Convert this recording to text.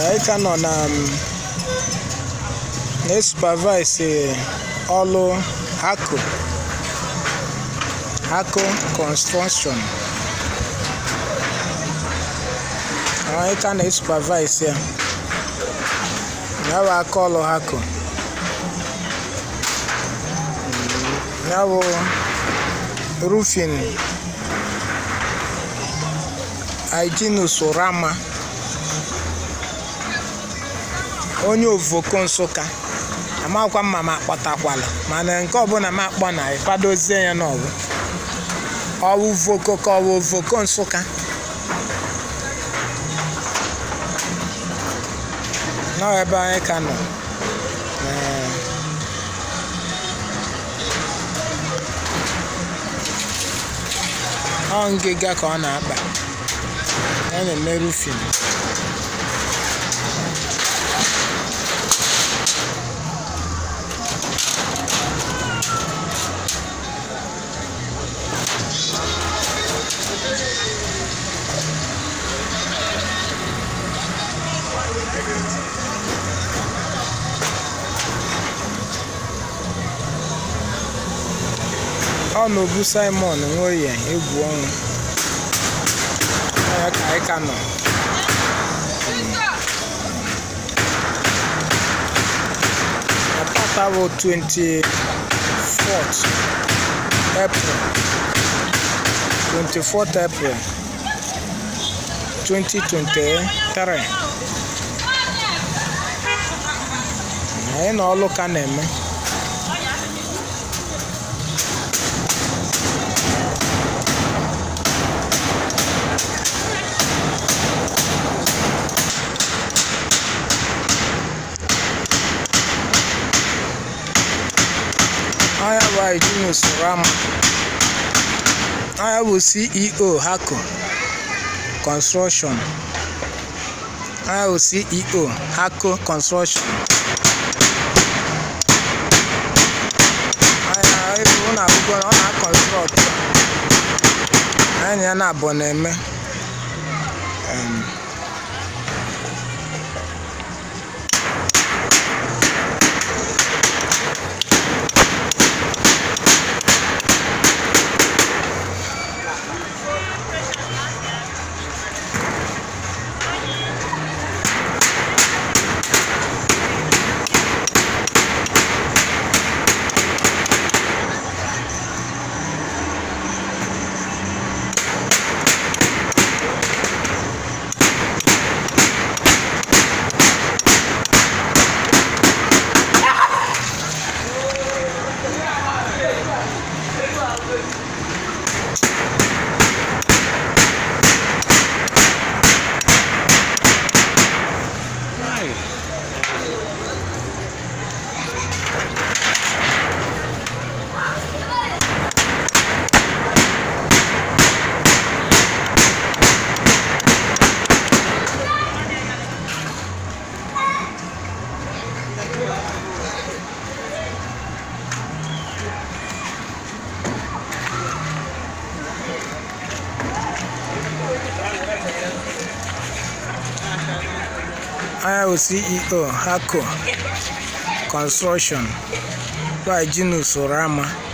I cannot supervise all Hako construction. I can supervise here. Now I call Hako. Now roofing. Hyginus Orama. Onye ovoko Nsụka. Amakwa mama kpatakwala. Mana nke ọbụla ma akpọ na kwadozie ya n'ọgụ. Ọwụ voko ka ọwụ ovoko Nsụka. Na ebe anyị ka nọ. Ọ ngịga ka ọ na-akpa. Ọ na-eme roofing. Ọ n'obu Simon nwoye egwu ọnwụ. Ya ka anyị ka nọ. Apata bụ 24th April 2023. Anyị na ọlụ ka na-eme. I have Hyginus Orama. I have CEO Hako Construction. I have CEO Hako Construction. I have construct. I am a boneme. I am CEO Hako Construction by Hyginus Orama.